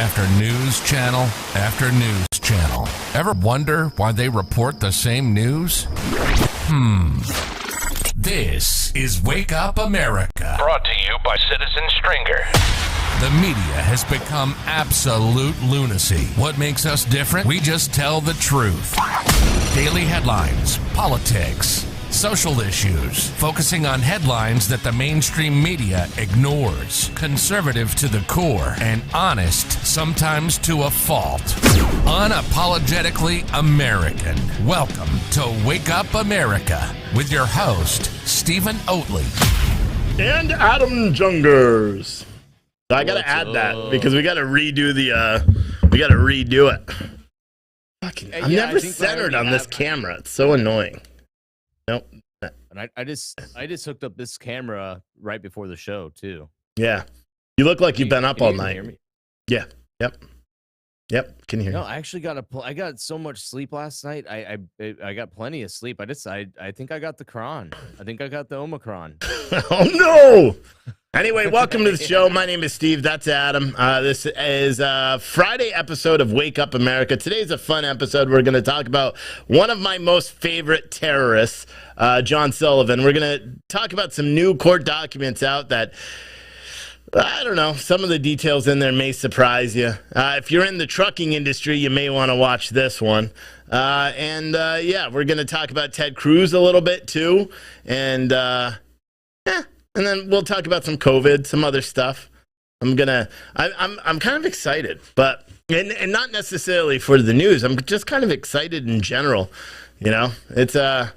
after news channel after news channel. Ever wonder why they report the same news? This is Wake Up America. Brought to you by Citizen Stringer. The media has become absolute lunacy. What makes us different? We just tell the truth. Daily headlines, politics, social issues, focusing on headlines that the mainstream media ignores. Conservative to the core and honest, sometimes to a fault. Unapologetically American. Welcome to Wake Up America with your host, Stephen Oatley. And Adam Jungers. So I gotta add that because we gotta redo it. Fucking, I'm never centered on this camera. It's so annoying. Nope. And I just hooked up this camera right before the show too. Yeah. You look like you've been up all night. Hear me? Yeah. Yep. Can you hear me? No, I actually I got so much sleep last night. I got plenty of sleep. I think I got the Cron. I think I got the Omicron. Oh no! Anyway, welcome to the show. My name is Steve. That's Adam. This is a Friday episode of Wake Up America. Today's a fun episode. We're going to talk about one of my most favorite terrorists, John Sullivan. We're going to talk about some new court documents out that, I don't know, some of the details in there may surprise you. If you're in the trucking industry, you may want to watch this one. Yeah, we're going to talk about Ted Cruz a little bit too. And then we'll talk about some COVID, some other stuff. I'm kind of excited, but and not necessarily for the news. I'm just kind of excited in general. You know, it's I'm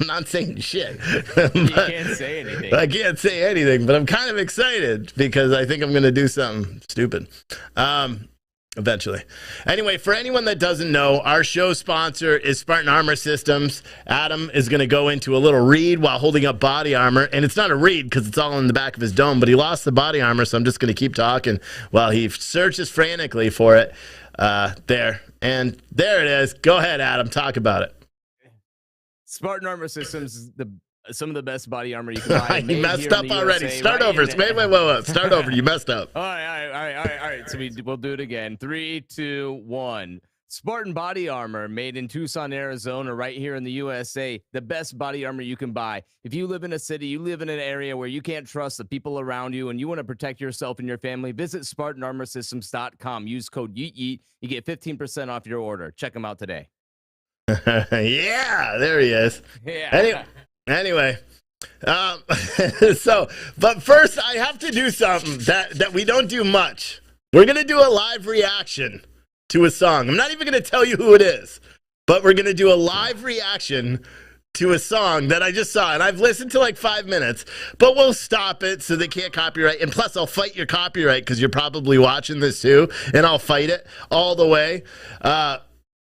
not saying shit. You can't say anything. I can't say anything, but I'm kind of excited because I think I'm going to do something stupid. Eventually. Anyway, for anyone that doesn't know, our show sponsor is Spartan Armor Systems. Adam is going to go into a little read while holding up body armor. And it's not a read because it's all in the back of his dome, but he lost the body armor, so I'm just going to keep talking while he searches frantically for it. There. And there it is. Go ahead, Adam. Talk about it. Spartan Armor Systems is some of the best body armor you can buy. You messed up already. USA, Start over. Wait. Start over. You messed up. All right. So we'll do it again. 3, 2, 1. Spartan body armor made in Tucson, Arizona, right here in the USA. The best body armor you can buy. If you live in a city, you live in an area where you can't trust the people around you and you want to protect yourself and your family, visit SpartanArmorSystems.com. Use code YEET. You get 15% off your order. Check them out today. Yeah, there he is. Yeah. Anyway, but first I have to do something that we don't do much. We're going to do a live reaction to a song. I'm not even going to tell you who it is, but we're going to do a live reaction to a song that I just saw, and I've listened to like 5 minutes, but we'll stop it so they can't copyright. And plus, I'll fight your copyright because you're probably watching this too, and I'll fight it all the way.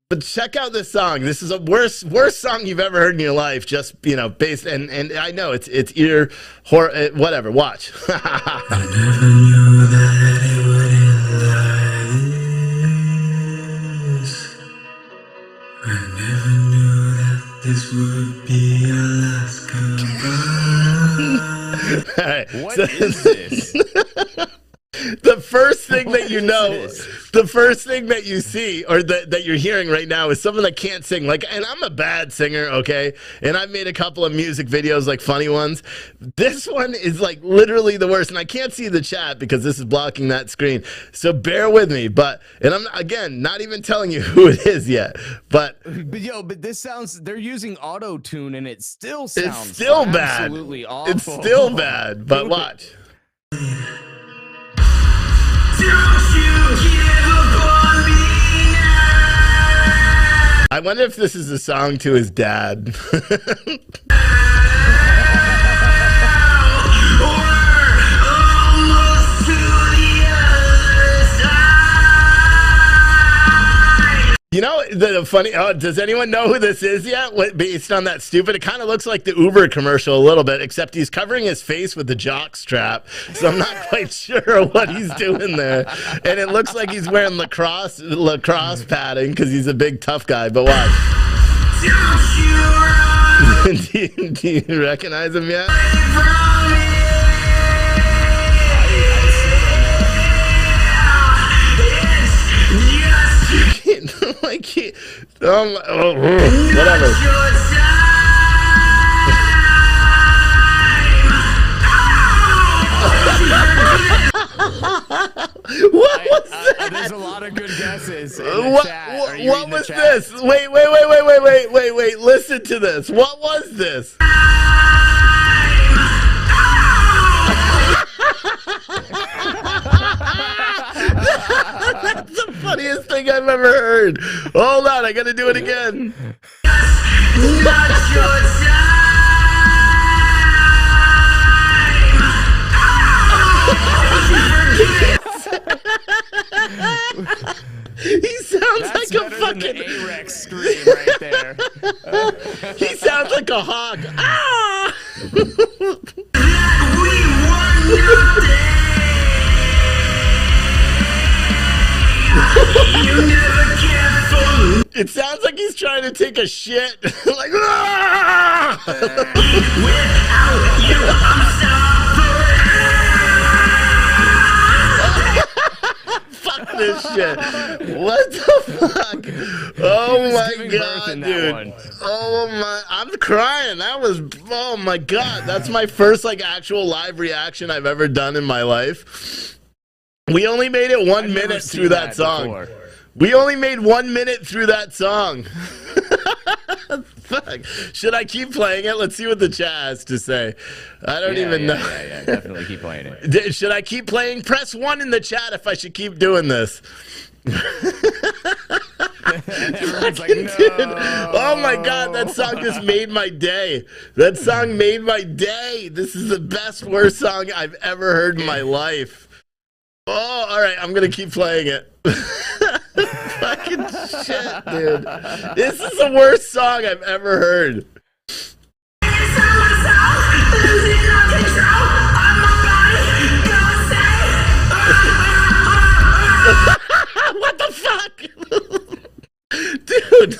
But check out this song. This is a worst song you've ever heard in your life. Just, you know, based and I know it's ear horror, whatever. Watch. I never knew that it would end like this. I never knew that this would be our last goodbye. All right. What is this? The first thing that you know, the first thing that you see or that you're hearing right now is someone that can't sing. Like, and I'm a bad singer, okay? And I've made a couple of music videos, like funny ones. This one is like literally the worst. And I can't see the chat because this is blocking that screen. So bear with me. But I'm, again, not even telling you who it is yet. But this sounds, they're using auto-tune and it still sounds bad. Absolutely awful. It's still bad. But watch. Don't you give up on me now. I wonder if this is a song to his dad. You know, the funny, does anyone know who this is yet? Based on that stupid, it kind of looks like the Uber commercial a little bit, except he's covering his face with the jock strap. So I'm not quite sure what he's doing there. And it looks like he's wearing lacrosse padding because he's a big tough guy. But watch. Do you recognize him yet? Whatever. What was that? There's a lot of good guesses. In the What, chat. Are you what reading the was chat? this? Wait. Listen to this. What was this? That's the funniest thing I've ever heard. Hold on, I gotta do it again. He sounds That's like a better than fucking. the A-Rex scream right there. He sounds like a hawk. Ah! It sounds like he's trying to take a shit. Like, ah! Fuck this shit. What the fuck? Oh my giving birth god, in that dude. one. Oh my, I'm crying. That was, oh my god. That's my first like actual live reaction I've ever done in my life. We only made it 1 I've never minute seen through that song. before. We only made 1 minute through that song. Fuck. Should I keep playing it? Let's see what the chat has to say. I don't even know. Yeah, definitely keep playing it. Should I keep playing? Press 1 in the chat if I should keep doing this. Everyone's like, Fucking no. dude. Oh my god, that song just made my day. That song made my day. This is the best, worst song I've ever heard in my life. Oh, all right, I'm gonna keep playing it. Fucking shit, dude. This is the worst song I've ever heard. What the fuck? Dude.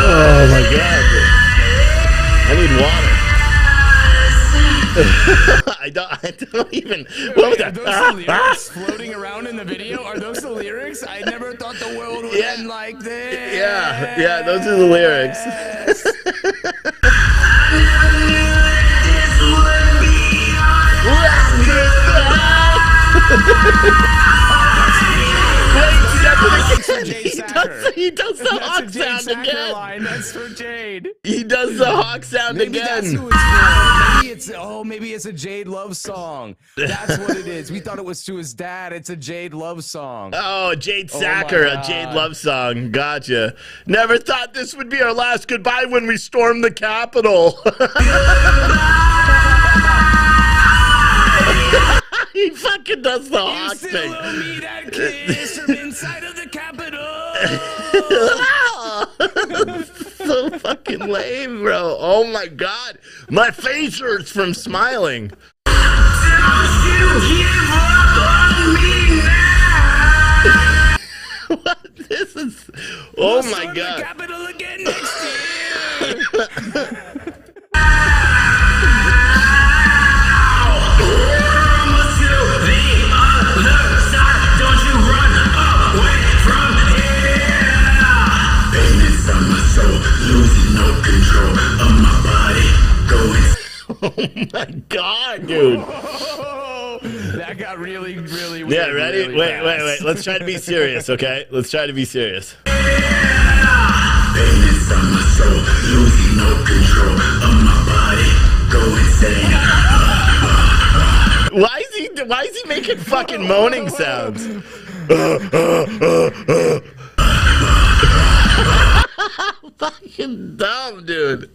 Oh my god. I need water. I don't even. What was Are that? those the lyrics floating around in the video? Are those the lyrics? I never thought the world would end like this. Yeah, those are the lyrics. He does the hawk sound again. Line. That's for Jade. He does the hawk sound Maybe again. that's who it's for. Maybe it's a Jade love song. That's what it is. We thought it was to his dad. It's a Jade love song. Oh, Jade Oh Sacker, my a Jade God. love song. Gotcha. Never thought this would be our last goodbye when we stormed the Capitol. He fucking does the You hawk still thing. owe me that kiss from inside of the Capitol. So fucking lame, bro. Oh my god. My face hurts from smiling. What? This is. Oh my Storm the god. Capitol again next year. Oh my god, dude. That got really, really weird. Yeah, ready? really Wait. fast. Let's try to be serious, okay? Let's try to be serious. Why is he making fucking moaning sounds? Fucking dumb, dude.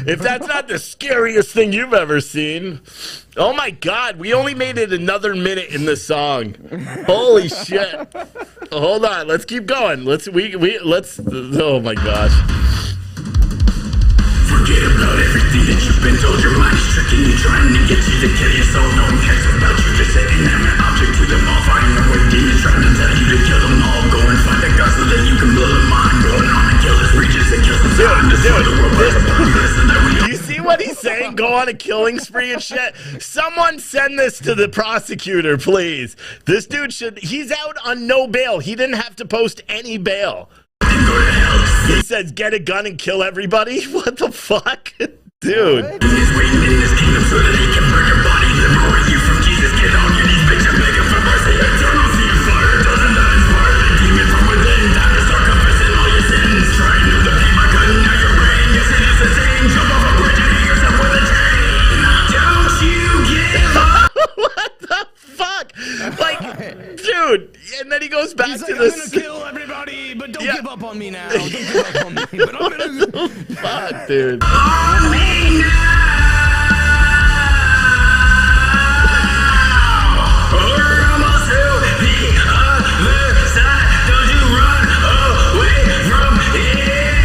If that's not the scariest thing you've ever seen. Oh my god, we only made it another minute in the song. Holy shit. Hold on, let's keep going. Let's oh my gosh. Forget about everything that you've been told. Your mind is tricking you, trying to get you to kill your soul. No one cares about you, just sitting there. what he's saying? Go on a killing spree and shit. Someone send this to the prosecutor, please. This dude he's out on no bail. He didn't have to post any bail. He says, get a gun and kill everybody? What the fuck? Dude. He's waiting in this kingdom so that he can burn your body. Liberate you from Jesus. Get on your knees, bitch. I'm begging for mercy. Eternal sea of fire. Doesn't that inspire the demon from within? Time to start confessing all your sins. Trying to the pain, my gun, now you're rain. Yes, it is the same. Jump off a bridge and hang yourself with a chain. Don't you give up. What the fuck? Like, dude. And then he goes back He's to like, this. I'm gonna kill everybody, but don't give up on me now. Don't give up on me. But I'm gonna... Fuck, dude. On me now. We're almost to the other side. Don't you run away from here.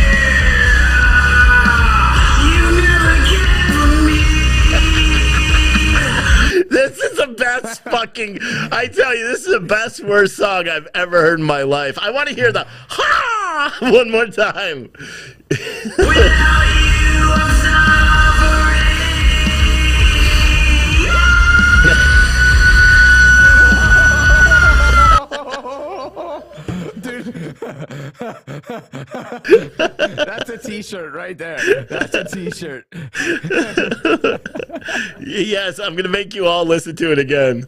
You never cared for me. This is the best fucking. I tell you, this is the best worst song I've ever heard in my life. I want to hear the ha one more time. Without you, I'm suffering. Dude, that's a t-shirt right there. That's a t-shirt. Yes, I'm gonna make you all listen to it again.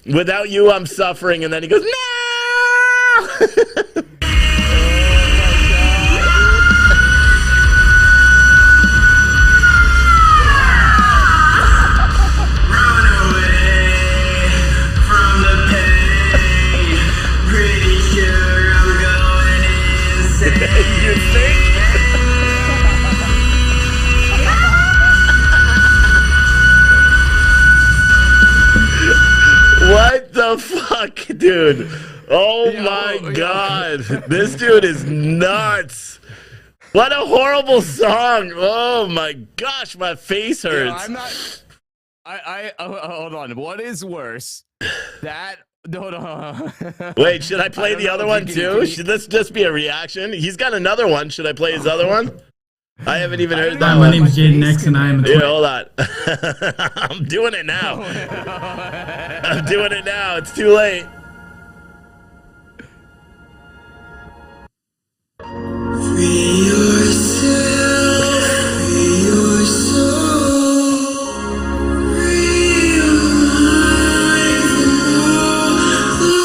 Without you, I'm suffering, and then he goes, no. Run away from the pain. Pretty sure I'm going insane. You think? What the fuck, dude? Oh my god. This dude is nuts. What a horrible song. Oh my gosh, my face hurts. I'm not. Hold on. What is worse? That. Hold on. Wait, should I play the know other if one you too? can- Should this just be a reaction? He's got another one. Should I play his other one? I haven't even heard that Hi, my one. name is Jaden X, and I am a Here, twin. hold on. I'm doing it now. I'm doing it now. It's too late. Free yourself, free your soul, free your mind from all the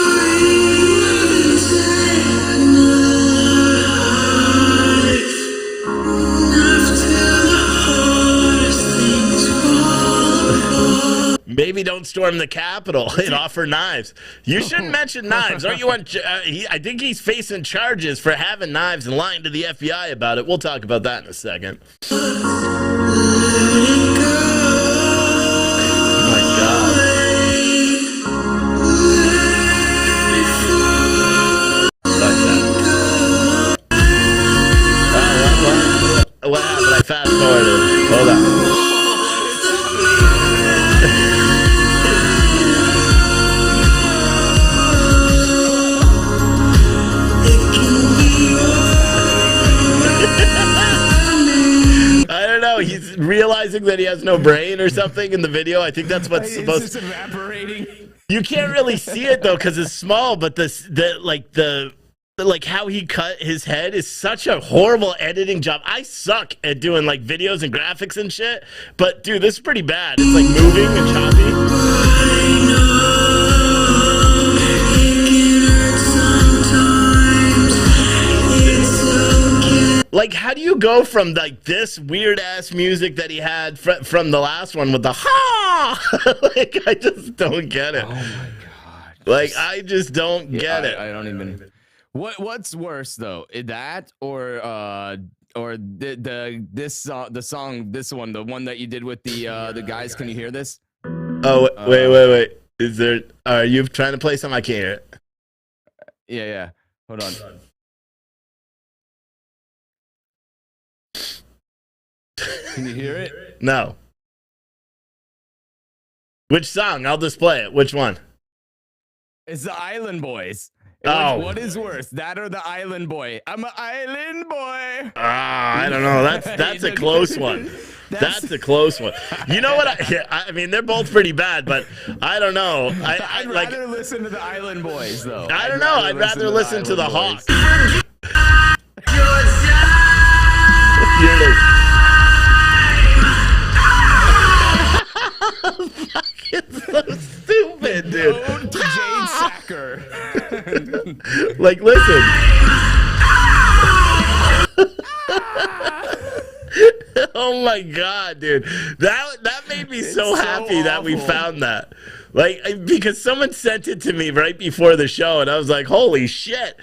worry of this life. After the hardest things fall. Maybe don't storm the Capitol and offer knives. You shouldn't mention knives. Aren't you on? I think he's facing charges for having knives and lying to the FBI about it. We'll talk about that in a second. Oh my God. What happened? I fast forwarded. Hold on. I don't know. He's realizing that he has no brain or something in the video. I think that's what's It's supposed. just evaporating. You can't really see it though because it's small. But like how he cut his head is such a horrible editing job. I suck at doing like videos and graphics and shit. But dude, this is pretty bad. It's like moving and choppy. Like, how do you go from like this weird ass music that he had from the last one with the ha? Like, I just don't get it. Oh my God. Like, I just don't get it. I don't even. What's worse though, that or the song, the one that you did with the guys? Can you hear this? Oh wait. Is there? Are you trying to play something? I can't hear it. Yeah. Hold on. Can you hear it? No. Which song? I'll display it. Which one? It's the Island Boys. Oh. What is worse, that or the Island Boy? I'm an Island Boy. I don't know. That's a close one. That's a close one. You know what? I mean, they're both pretty bad, but I don't know. I'd rather listen to the Island Boys, though. I don't know. I'd rather listen to the Hawk. Fucking so stupid, dude. Jade Sacker. Like, listen. Oh my god, dude. That made me so happy that we found that. Like, because someone sent it to me right before the show, and I was like, holy shit.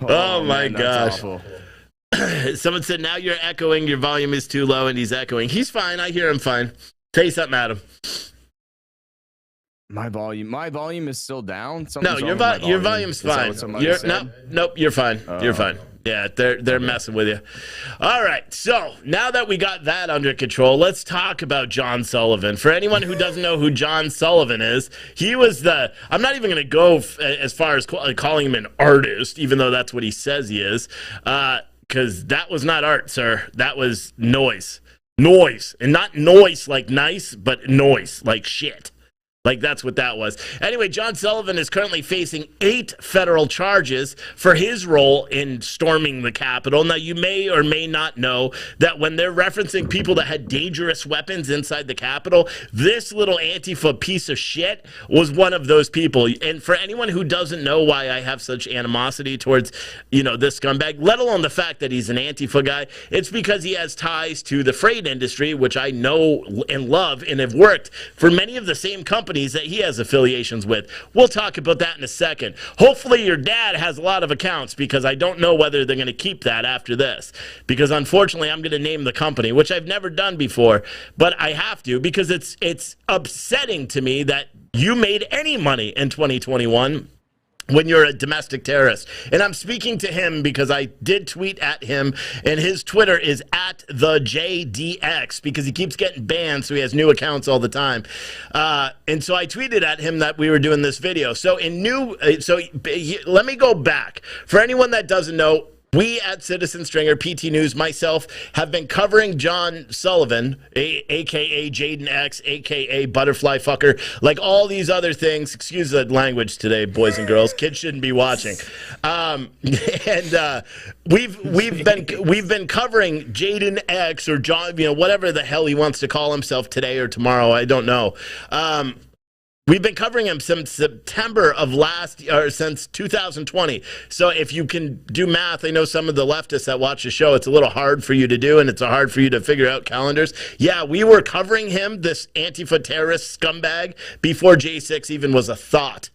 Oh my gosh. Someone said, now you're echoing, your volume is too low, and he's echoing. He's fine. I hear him fine. Tell you something, Adam. My volume is still down. No, your volume's fine. Nope, you're fine. You're fine. Yeah, they're messing with you. All right, so now that we got that under control, let's talk about John Sullivan. For anyone who doesn't know who John Sullivan is, he was I'm not even going to go as far as calling him an artist, even though that's what he says he is, because that was not art, sir. That was noise. Noise. And not noise like nice, but noise like shit. Like, that's what that was. Anyway, John Sullivan is currently facing 8 federal charges for his role in storming the Capitol. Now, you may or may not know that when they're referencing people that had dangerous weapons inside the Capitol, this little Antifa piece of shit was one of those people. And for anyone who doesn't know why I have such animosity towards, this scumbag, let alone the fact that he's an Antifa guy, it's because he has ties to the freight industry, which I know and love and have worked for many of the same companies that he has affiliations with. We'll talk about that in a second. Hopefully your dad has a lot of accounts, because I don't know whether they're going to keep that after this, because unfortunately I'm going to name the company, which I've never done before, but I have to, because it's upsetting to me that you made any money in 2021 when you're a domestic terrorist. And I'm speaking to him because I did tweet at him, and his Twitter is @thejdx, because he keeps getting banned, so he has new accounts all the time. And so I tweeted at him that we were doing this video. So let me go back. For anyone that doesn't know, we at Citizen Stringer, PT News, myself, have been covering John Sullivan, a.k.a. Jaden X, a.k.a. Butterfly Fucker, like all these other things. Excuse the language today, boys and girls. Kids shouldn't be watching. We've been covering Jaden X, or John, whatever the hell he wants to call himself today or tomorrow. I don't know. We've been covering him since September of since 2020. So if you can do math, I know some of the leftists that watch the show, it's a little hard for you to do, and it's hard for you to figure out calendars. Yeah, we were covering him, this Antifa terrorist scumbag, before J6 even was a thought.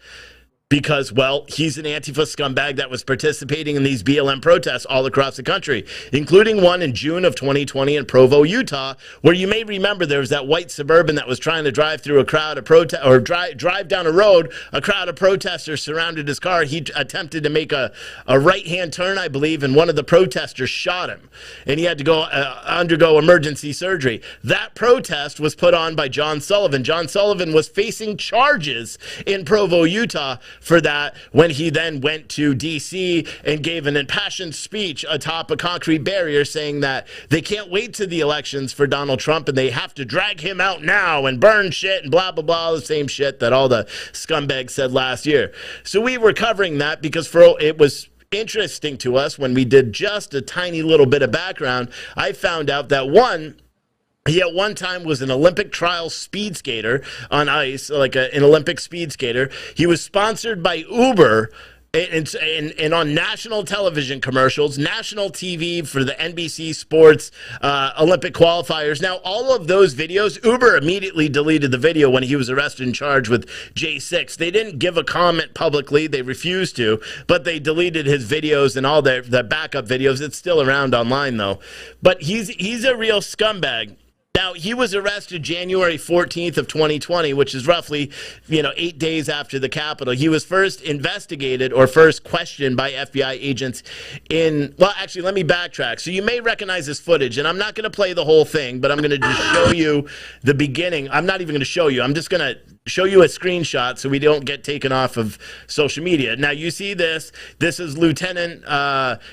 Because, well, he's an Antifa scumbag that was participating in these BLM protests all across the country, including one in June of 2020 in Provo, Utah, where you may remember there was that white Suburban that was trying to drive through a crowd of drive down a road. A crowd of protesters surrounded his car. He attempted to make a right-hand turn, I believe, and one of the protesters shot him, and he had to go undergo emergency surgery. That protest was put on by John Sullivan. John Sullivan was facing charges in Provo, Utah, for that, when he then went to D.C. and gave an impassioned speech atop a concrete barrier saying that they can't wait to the elections for Donald Trump and they have to drag him out now and burn shit and blah, blah, blah, the same shit that all the scumbags said last year. So we were covering that because it was interesting to us when we did just a tiny little bit of background. I found out that he at one time was an Olympic trial speed skater on ice, like an Olympic speed skater. He was sponsored by Uber and on national television commercials, national TV for the NBC Sports Olympic qualifiers. Now, all of those videos, Uber immediately deleted the video when he was arrested and charged with J6. They didn't give a comment publicly. They refused to, but they deleted his videos and all the backup videos. It's still around online, though. But he's a real scumbag. Now, he was arrested January 14th of 2020, which is roughly, 8 days after the Capitol. He was first investigated or first questioned by FBI agents actually, let me backtrack. So you may recognize this footage, and I'm not going to play the whole thing, but I'm going to just show you the beginning. I'm not even going to show you. I'm just going to show you a screenshot so we don't get taken off of social media. Now you see this. This is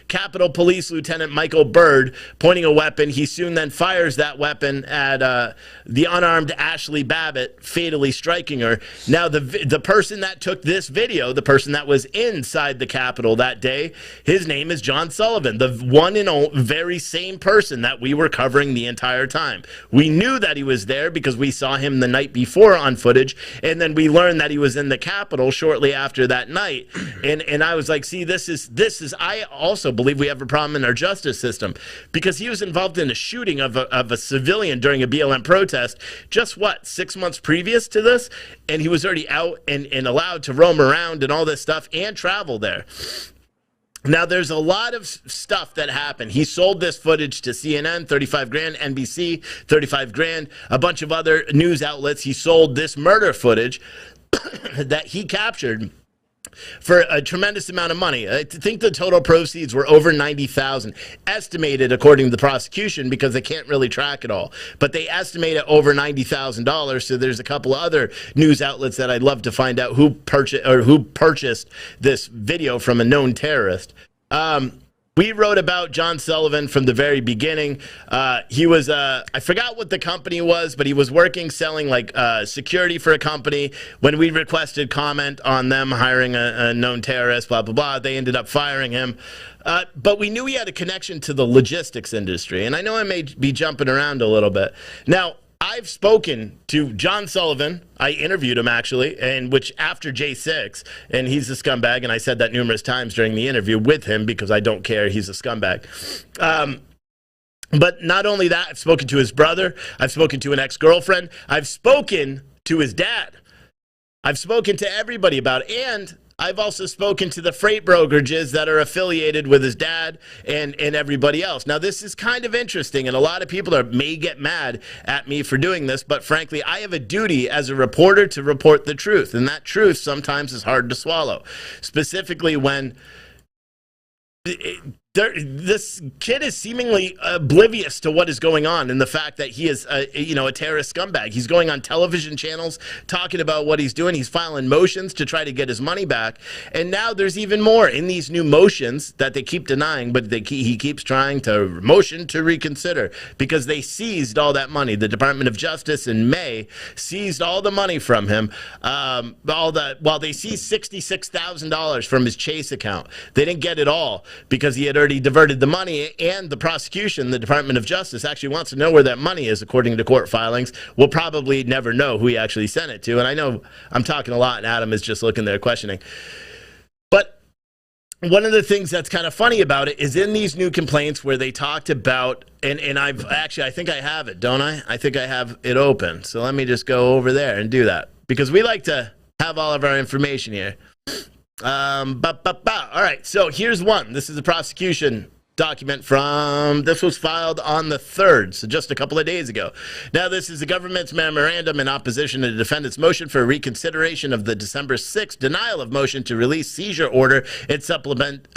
Capitol Police Lieutenant Michael Byrd pointing a weapon. He soon then fires that weapon at the unarmed Ashli Babbitt, fatally striking her. Now the person that took this video, the person that was inside the Capitol that day, his name is John Sullivan, the one and only very same person that we were covering the entire time. We knew that he was there because we saw him the night before on footage. And then we learned that he was in the Capitol shortly after that night. And I was like, see, this is, I also believe we have a problem in our justice system, because he was involved in a shooting of a civilian during a BLM protest just 6 months previous to this. And he was already out and allowed to roam around and all this stuff and travel there. Now, there's a lot of stuff that happened. He sold this footage to CNN, 35 grand, NBC, 35 grand, a bunch of other news outlets. He sold this murder footage that he captured for a tremendous amount of money. I think the total proceeds were over $90,000, estimated according to the prosecution, because they can't really track it all. But they estimate it over $90,000. So there's a couple of other news outlets that I'd love to find out who purchased this video from a known terrorist. We wrote about John Sullivan from the very beginning. He was, I forgot what the company was, but he was selling security for a company. When we requested comment on them hiring a known terrorist, blah, blah, blah, they ended up firing him. But we knew he had a connection to the logistics industry. And I know I may be jumping around a little bit. Now, I've spoken to John Sullivan. I interviewed him, actually, and which after J6, and he's a scumbag, and I said that numerous times during the interview with him because I don't care. He's a scumbag. But not only that, I've spoken to his brother. I've spoken to an ex-girlfriend. I've spoken to his dad. I've spoken to everybody about it, and I've also spoken to the freight brokerages that are affiliated with his dad and everybody else. Now, this is kind of interesting, and a lot of people may get mad at me for doing this, but frankly, I have a duty as a reporter to report the truth, and that truth sometimes is hard to swallow, specifically when this kid is seemingly oblivious to what is going on, and the fact that he is a terrorist scumbag. He's going on television channels talking about what he's doing. He's filing motions to try to get his money back, and now there's even more in these new motions that they keep denying, but he keeps trying to motion to reconsider because they seized all that money. The Department of Justice in May seized all the money from him. They seized $66,000 from his Chase account. They didn't get it all because he had already diverted the money, and the prosecution, the Department of Justice, actually wants to know where that money is, according to court filings. We'll probably never know who he actually sent it to, and I know I'm talking a lot, and Adam is just looking there questioning. But one of the things that's kind of funny about it is in these new complaints where they talked about, and I think I have it, don't I? I think I have it open, so let me just go over there and do that, because we like to have all of our information here. All right, so here's one. This is a prosecution document this was filed on the 3rd, so just a couple of days ago. Now, this is the government's memorandum in opposition to the defendant's motion for reconsideration of the December 6th denial of motion to release seizure order and supplement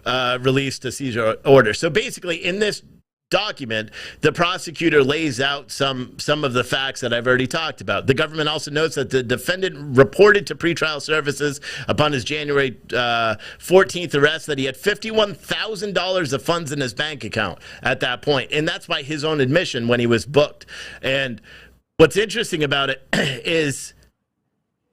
release to seizure order. So basically, in this document, the prosecutor lays out some of the facts that I've already talked about. The government also notes that the defendant reported to pretrial services upon his January 14th arrest that he had $51,000 of funds in his bank account at that point, and that's by his own admission when he was booked. And what's interesting about it is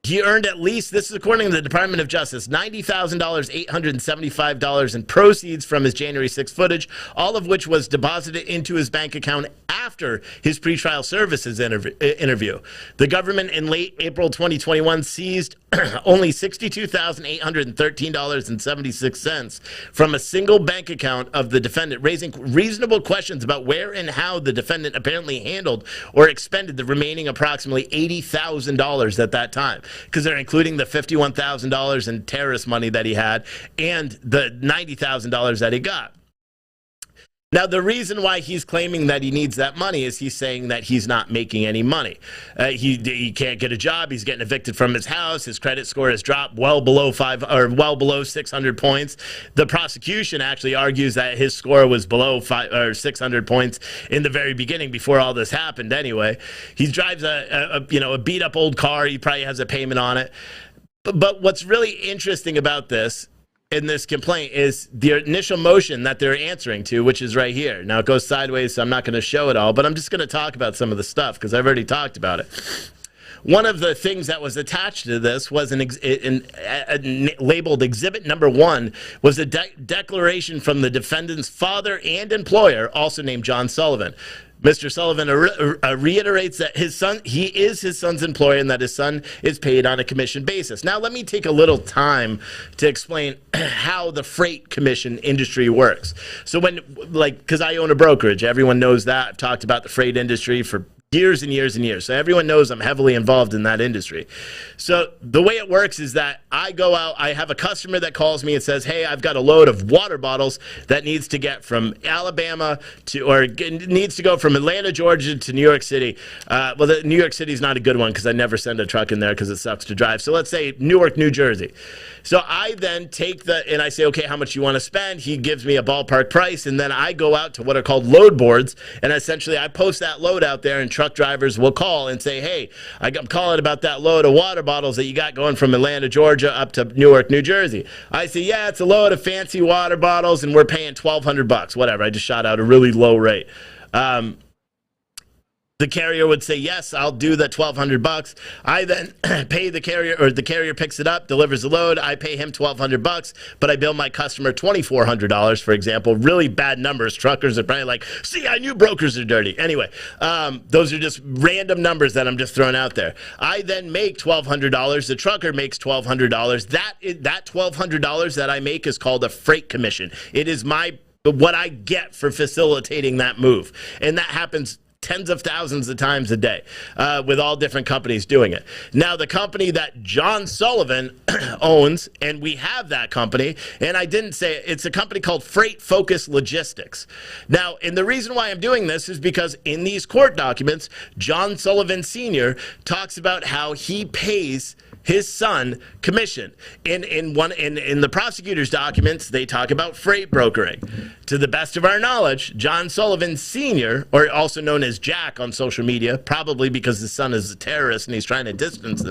he earned at least, this is according to the Department of Justice, $90,000, $875 in proceeds from his January 6th footage, all of which was deposited into his bank account after his pretrial services interview. The government in late April 2021 seized only $62,813.76 from a single bank account of the defendant, raising reasonable questions about where and how the defendant apparently handled or expended the remaining approximately $80,000 at that time, because they're including the $51,000 in terrorist money that he had and the $90,000 that he got. Now, the reason why he's claiming that he needs that money is he's saying that he's not making any money. He can't get a job. He's getting evicted from his house. His credit score has dropped well below 600 points. The prosecution actually argues that his score was below 600 points in the very beginning before all this happened. Anyway, he drives a beat up old car. He probably has a payment on it. But what's really interesting about this in this complaint is the initial motion that they're answering to, which is right here. Now it goes sideways, so I'm not going to show it all, but I'm just going to talk about some of the stuff because I've already talked about it. One of the things that was attached to this was labeled Exhibit Number 1 was a declaration from the defendant's father and employer, also named John Sullivan. Mr. Sullivan reiterates that he is his son's employer and that his son is paid on a commission basis. Now, let me take a little time to explain how the freight commission industry works. So because I own a brokerage, everyone knows that. I've talked about the freight industry for years and years and years. So everyone knows I'm heavily involved in that industry. So the way it works is that I go out, I have a customer that calls me and says, hey, I've got a load of water bottles that needs to get from Alabama needs to go from Atlanta, Georgia to New York City. New York City is not a good one because I never send a truck in there because it sucks to drive. So let's say Newark, New Jersey. So I then and I say, okay, how much you want to spend? He gives me a ballpark price, and then I go out to what are called load boards, and essentially I post that load out there, and truck drivers will call and say, hey, I'm calling about that load of water bottles that you got going from Atlanta, Georgia up to Newark, New Jersey. I say, yeah, it's a load of fancy water bottles, and we're paying $1,200, whatever. I just shot out a really low rate. The carrier would say, yes, I'll do the $1,200. I then pay the carrier, or the carrier picks it up, delivers the load. I pay him $1,200, but I bill my customer $2,400, for example. Really bad numbers. Truckers are probably like, see, I knew brokers are dirty. Anyway, those are just random numbers that I'm just throwing out there. I then make $1,200. The trucker makes $1,200. That $1,200 that I make is called a freight commission. It is what I get for facilitating that move. And that happens tens of thousands of times a day with all different companies doing it. Now, the company that John Sullivan owns, and we have that company, and I didn't say it, it's a company called Freight Focus Logistics. Now, and the reason why I'm doing this is because in these court documents, John Sullivan Sr. talks about how he pays his son commission. In the prosecutor's documents, they talk about freight brokering. To the best of our knowledge, John Sullivan Sr., or also known as Jack on social media, probably because his son is a terrorist and he's trying to distance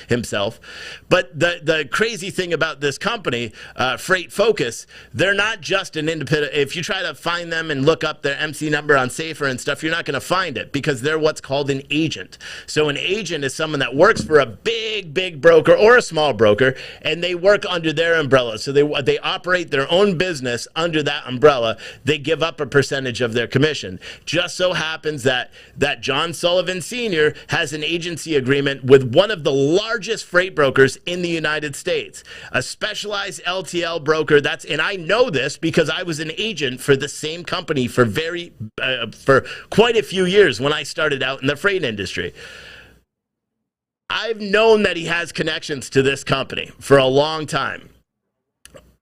himself. But the crazy thing about this company, Freight Focus, they're not just an independent. If you try to find them and look up their MC number on Safer and stuff, you're not going to find it because they're what's called an agent. So an agent is someone that works for a big broker or a small broker, and they work under their umbrella. So they operate their own business under that umbrella. They give up a percentage of their commission. Just so happens that John Sullivan Sr. has an agency agreement with one of the largest freight brokers in the United States, a specialized LTL broker. And I know this because I was an agent for the same company for quite a few years when I started out in the freight industry. I've known that he has connections to this company for a long time.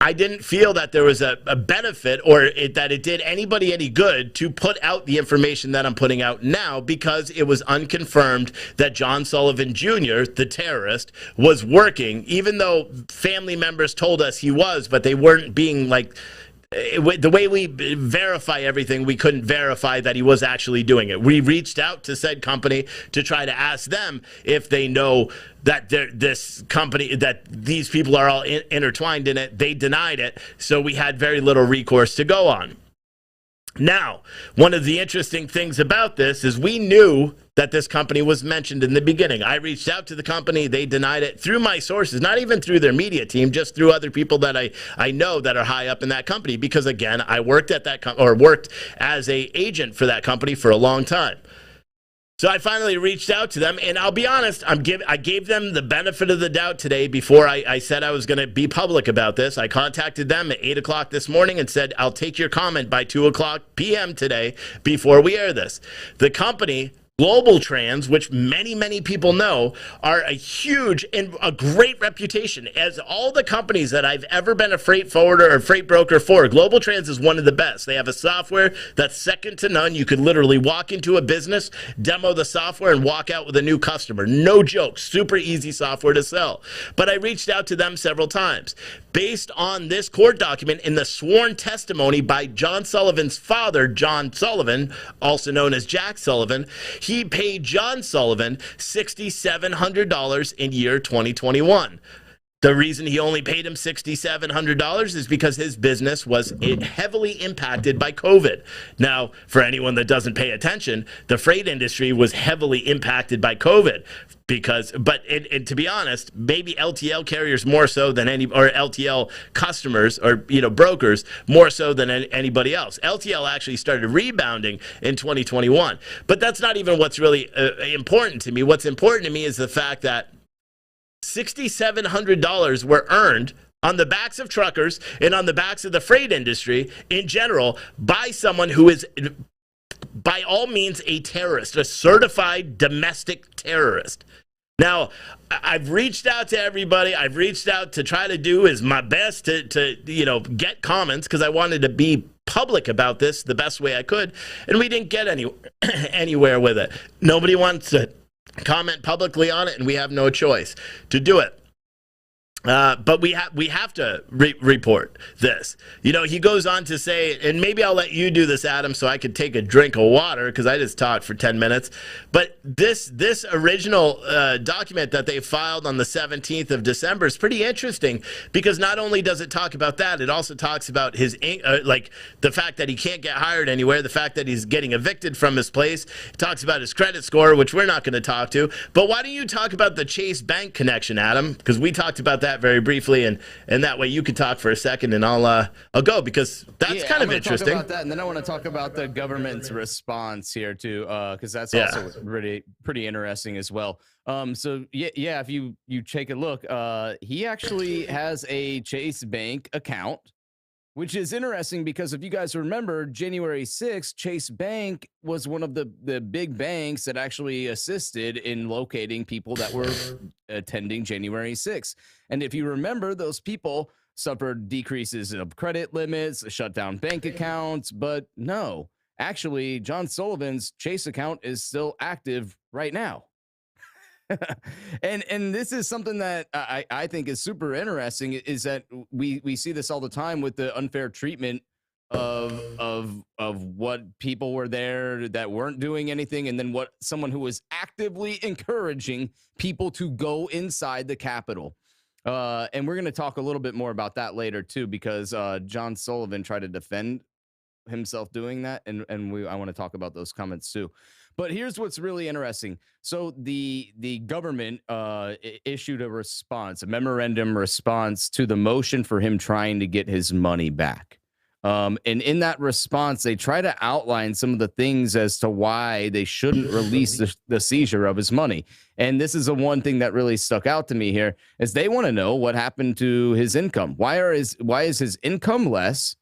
I didn't feel that there was a benefit or that it did anybody any good to put out the information that I'm putting out now because it was unconfirmed that John Sullivan Jr., the terrorist, was working, even though family members told us he was, but they weren't being like... The way we verify everything, we couldn't verify that he was actually doing it. We reached out to said company to try to ask them if they know that this company, that these people are all intertwined in it. They denied it, so we had very little recourse to go on. Now, one of the interesting things about this is we knew that this company was mentioned in the beginning. I reached out to the company. They denied it through my sources, not even through their media team, just through other people that I know that are high up in that company. Because, again, I worked at that worked as a agent for that company for a long time. So I finally reached out to them, and I'll be honest, I gave them the benefit of the doubt today before I said I was going to be public about this. I contacted them at 8 o'clock this morning and said, I'll take your comment by 2 o'clock p.m. today before we air this. The company Global Trans, which many people know, are a huge and a great reputation. As all the companies that I've ever been a freight forwarder or freight broker for, Global Trans is one of the best. They have a software that's second to none. You could literally walk into a business, demo the software, and walk out with a new customer. No joke. Super easy software to sell. But I reached out to them several times. Based on this court document in the sworn testimony by John Sullivan's father, John Sullivan, also known as Jack Sullivan, he paid John Sullivan $6,700 in year 2021. The reason he only paid him $6,700 is because his business was heavily impacted by COVID. Now, for anyone that doesn't pay attention, the freight industry was heavily impacted by COVID and to be honest, maybe LTL carriers more so than or LTL customers or, brokers more so than anybody else. LTL actually started rebounding in 2021, but that's not even what's really important to me. What's important to me is the fact that $6,700 were earned on the backs of truckers and on the backs of the freight industry in general by someone who is, by all means, a terrorist, a certified domestic terrorist. Now, I've reached out to everybody. I've reached out to try to do my best to get comments because I wanted to be public about this the best way I could, and we didn't get anywhere with it. Nobody wants to comment publicly on it, and we have no choice to do it. But we have to report this. He goes on to say, and maybe I'll let you do this, Adam, so I could take a drink of water because I just talked for 10 minutes. But this original document that they filed on the 17th of December is pretty interesting because not only does it talk about that, it also talks about his the fact that he can't get hired anywhere, the fact that he's getting evicted from his place. It talks about his credit score, which we're not going to talk to. But why don't you talk about the Chase Bank connection, Adam? Because we talked about that very briefly, and that way you can talk for a second, and I'll go because that's kind of interesting. Talk about that, and then I want to talk about the government's response here too, because that's also pretty interesting as well. So if you take a look, he actually has a Chase Bank account, which is interesting because if you guys remember, January 6th, Chase Bank was one of the big banks that actually assisted in locating people that were attending January 6th. And if you remember, those people suffered decreases of credit limits, shut down bank accounts, but no, actually, John Sullivan's Chase account is still active right now. and this is something that I think is super interesting, is that we see this all the time with the unfair treatment of what people were there that weren't doing anything, and then what someone who was actively encouraging people to go inside the Capitol. And we're going to talk a little bit more about that later too, because John Sullivan tried to defend himself doing that, and I want to talk about those comments too. But here's what's really interesting. So the government issued a response, a memorandum response to the motion for him trying to get his money back. And in that response, they try to outline some of the things as to why they shouldn't release the seizure of his money. And this is the one thing that really stuck out to me here, is they want to know what happened to his income. Why is his income less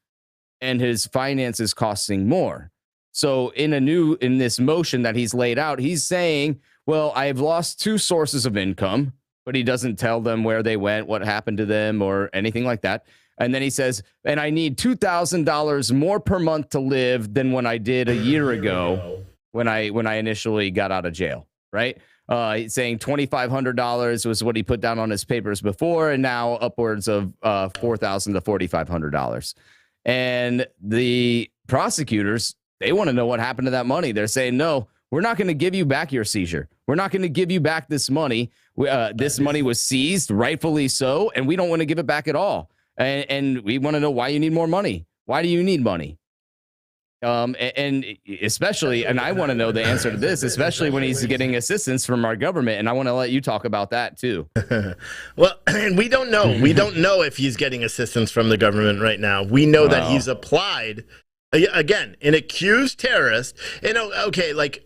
and his finances costing more? So in this motion that he's laid out, he's saying, well, I've lost two sources of income, but he doesn't tell them where they went, what happened to them, or anything like that. And then he says, and I need $2,000 more per month to live than when I did a year ago when I initially got out of jail, right? He's saying $2,500 was what he put down on his papers before, and now upwards of $4,000 to $4,500. And the prosecutors, they want to know what happened to that money. They're saying, no, we're not going to give you back your seizure. We're not going to give you back this money. This money was seized, rightfully so, and we don't want to give it back at all. And we want to know why you need more money. Why do you need money? And especially, and I want to know the answer to this, especially when he's getting assistance from our government. And I want to let you talk about that too. Well, and we don't know. We don't know if he's getting assistance from the government right now. We know that he's applied, again, an accused terrorist. And okay, like,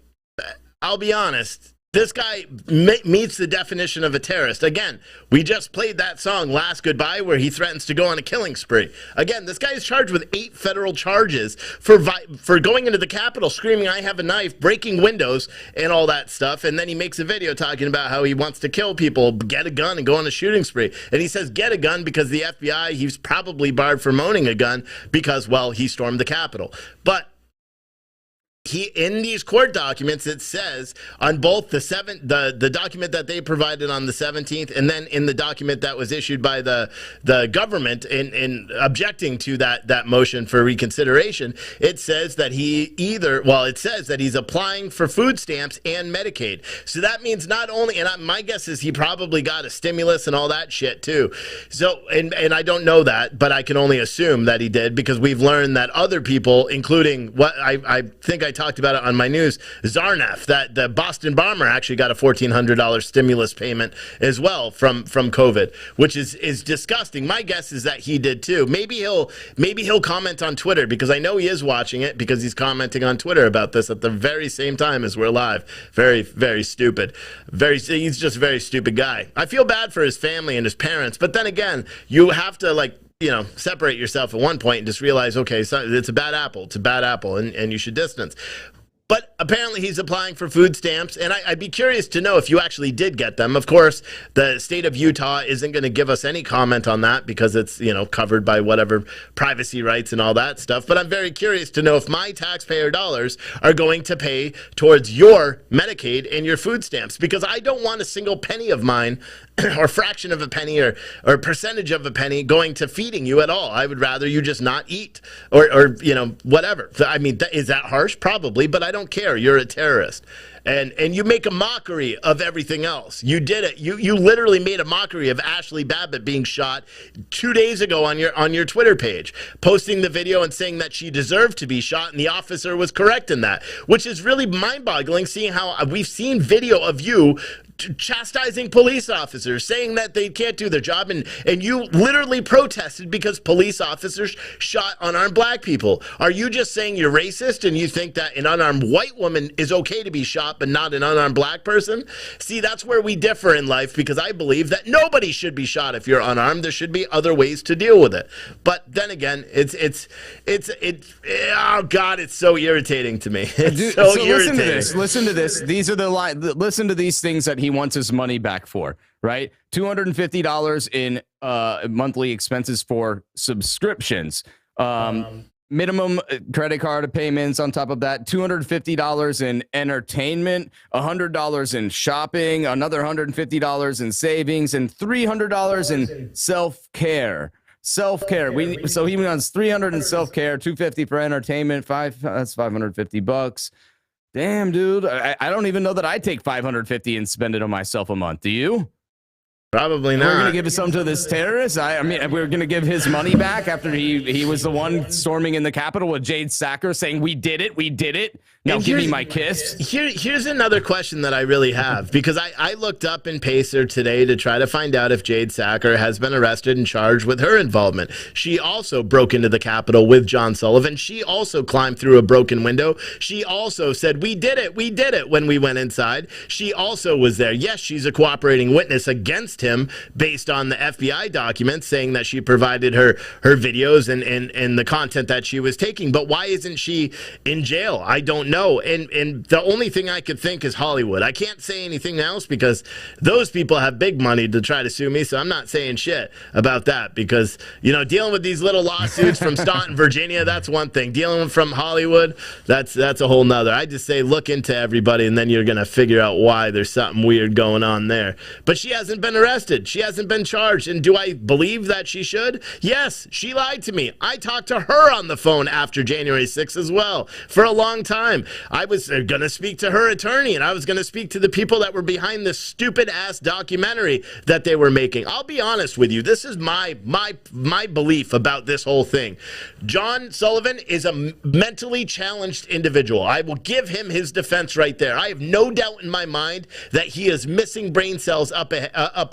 I'll be honest, This guy meets the definition of a terrorist. Again, we just played that song, Last Goodbye, where he threatens to go on a killing spree. Again, this guy is charged with 8 federal charges for going into the Capitol screaming, "I have a knife," breaking windows and all that stuff. And then he makes a video talking about how he wants to kill people, get a gun, and go on a shooting spree. And he says get a gun because the FBI, he's probably barred from owning a gun because, well, he stormed the Capitol. But in these court documents, it says on both the document that they provided on the 17th, and then in the document that was issued by the government in objecting to that motion for reconsideration, it says that it says that he's applying for food stamps and Medicaid. So that means not only, and my guess is he probably got a stimulus and all that shit too. So, and I don't know that, but I can only assume that he did, because we've learned that other people, including what I think I talked about it on my news, Zarnaf, that the Boston bomber actually got a $1,400 stimulus payment as well from COVID, which is disgusting. My guess is that he did too. Maybe he'll comment on Twitter, because I know he is watching it, because he's commenting on Twitter about this at the very same time as we're live. Very, very stupid. He's just a very stupid guy. I feel bad for his family and his parents, but then again, you have to separate yourself at one point and just realize, okay, so it's a bad apple. It's a bad apple, and you should distance. But apparently he's applying for food stamps, and I'd be curious to know if you actually did get them. Of course, the state of Utah isn't going to give us any comment on that because it's, covered by whatever privacy rights and all that stuff. But I'm very curious to know if my taxpayer dollars are going to pay towards your Medicaid and your food stamps, because I don't want a single penny of mine or fraction of a penny or percentage of a penny going to feeding you at all. I would rather you just not eat or whatever. I mean, is that harsh? Probably, but I don't care. You're a terrorist. And you make a mockery of everything else. You did it. You literally made a mockery of Ashli Babbitt being shot 2 days ago on your Twitter page, posting the video and saying that she deserved to be shot, and the officer was correct in that, which is really mind-boggling, seeing how we've seen video of you chastising police officers, saying that they can't do their job, and you literally protested because police officers shot unarmed black people. Are you just saying you're racist and you think that an unarmed white woman is okay to be shot but not an unarmed black person? See, that's where we differ in life, because I believe that nobody should be shot if you're unarmed. There should be other ways to deal with it. But then again, oh God, it's so irritating to me. It's so irritating. Listen to this. These are listen to these things that he wants his money back for, right? $250 in monthly expenses for subscriptions, minimum credit card payments on top of that, $250 in entertainment, $100 in shopping, another $150 in savings, and $300 in self-care. So he wants $300 in self-care, $250 for entertainment, that's $550. Damn, dude. I don't even know that I take $550 and spend it on myself a month. Do you? Probably not. We're going to give some to this terrorist? I mean, we're going to give his money back after he was the one storming in the Capitol with Jade Sacker saying, we did it. Now give me my kiss. Here's another question that I really have, because I looked up in Pacer today to try to find out if Jade Sacker has been arrested and charged with her involvement. She also broke into the Capitol with John Sullivan. She also climbed through a broken window. She also said, we did it when we went inside. She also was there. Yes, she's a cooperating witness against him based on the FBI documents saying that she provided her videos and the content that she was taking. But why isn't she in jail? I don't know. And the only thing I could think is Hollywood. I can't say anything else because those people have big money to try to sue me, so I'm not saying shit about that, because dealing with these little lawsuits from Staunton, Virginia, that's one thing. Dealing from Hollywood, that's a whole nother. I just say look into everybody, and then you're gonna figure out why there's something weird going on there. But she hasn't been arrested. She hasn't been charged. And do I believe that she should? Yes, she lied to me. I talked to her on the phone after January 6th as well for a long time. I was going to speak to her attorney, and I was going to speak to the people that were behind this stupid-ass documentary that they were making. I'll be honest with you. This is my belief about this whole thing. John Sullivan is a mentally challenged individual. I will give him his defense right there. I have no doubt in my mind that he is missing brain cells up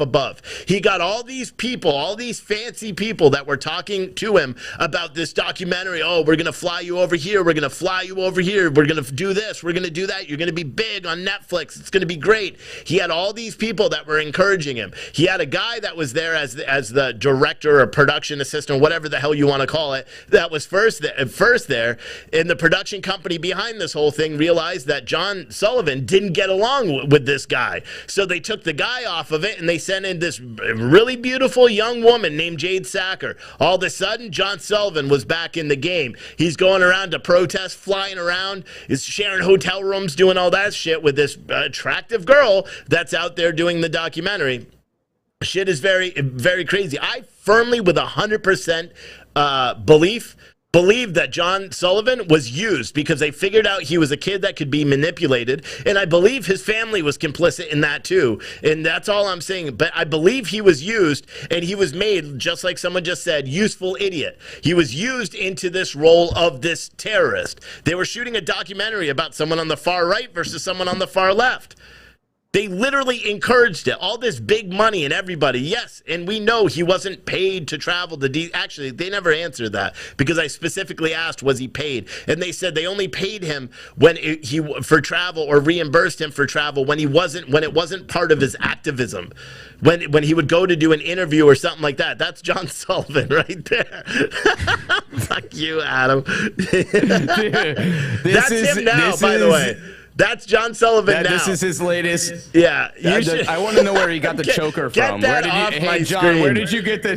above. He got all these people, all these fancy people that were talking to him about this documentary. Oh, we're going to fly you over here. We're going to fly you over here. We're going to do this. We're going to do that. You're going to be big on Netflix. It's going to be great. He had all these people that were encouraging him. He had a guy that was there as the director or production assistant, whatever the hell you want to call it, that was first there. And the production company behind this whole thing realized that John Sullivan didn't get along with this guy. So they took the guy off of it and they sent in this really beautiful young woman named Jade Sacker. All of a sudden, John Sullivan was back in the game. He's going around to protest, flying around, is sharing hotel rooms, doing all that shit with this attractive girl that's out there doing the documentary. Shit is very, very crazy. I firmly, with 100% believe that John Sullivan was used because they figured out he was a kid that could be manipulated. And I believe his family was complicit in that too. And that's all I'm saying. But I believe he was used and he was made, just like someone just said, useful idiot. He was used into this role of this terrorist. They were shooting a documentary about someone on the far right versus someone on the far left. They literally encouraged it. All this big money and everybody. Yes, and we know he wasn't paid to travel to Actually, they never answered that because I specifically asked, was he paid? And they said they only paid him when for travel or reimbursed him for travel when it wasn't part of his activism. When he would go to do an interview or something like that. That's John Sullivan right there. Fuck you, Adam. Dude, That's him now, by the way. That's John Sullivan now. This is his latest. Yeah. I want to know where he got the choker from. Hey, John, where did you get the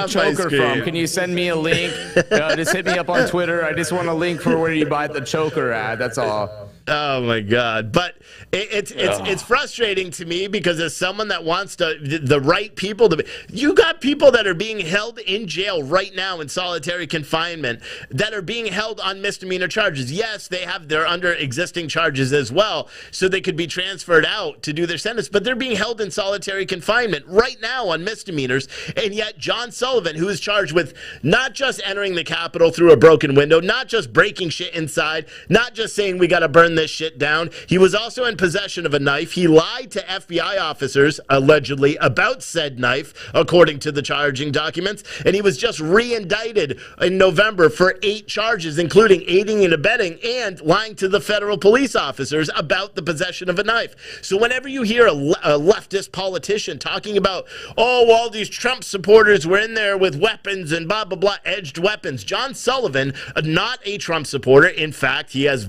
choker from? Can you send me a link? Just hit me up on Twitter. I just want a link for where you buy the choker at. That's all. Oh my God! But it's frustrating to me because as someone that wants the right people to be, you got people that are being held in jail right now in solitary confinement that are being held on misdemeanor charges. Yes, they're under existing charges as well, so they could be transferred out to do their sentence. But they're being held in solitary confinement right now on misdemeanors, and yet John Sullivan, who is charged with not just entering the Capitol through a broken window, not just breaking shit inside, not just saying we got to burn this shit down. He was also in possession of a knife. He lied to FBI officers, allegedly, about said knife, according to the charging documents. And he was just re-indicted in November for 8 charges, including aiding and abetting and lying to the federal police officers about the possession of a knife. So whenever you hear a leftist politician talking about, all these Trump supporters were in there with weapons and blah, blah, blah, edged weapons. John Sullivan, not a Trump supporter. In fact, he has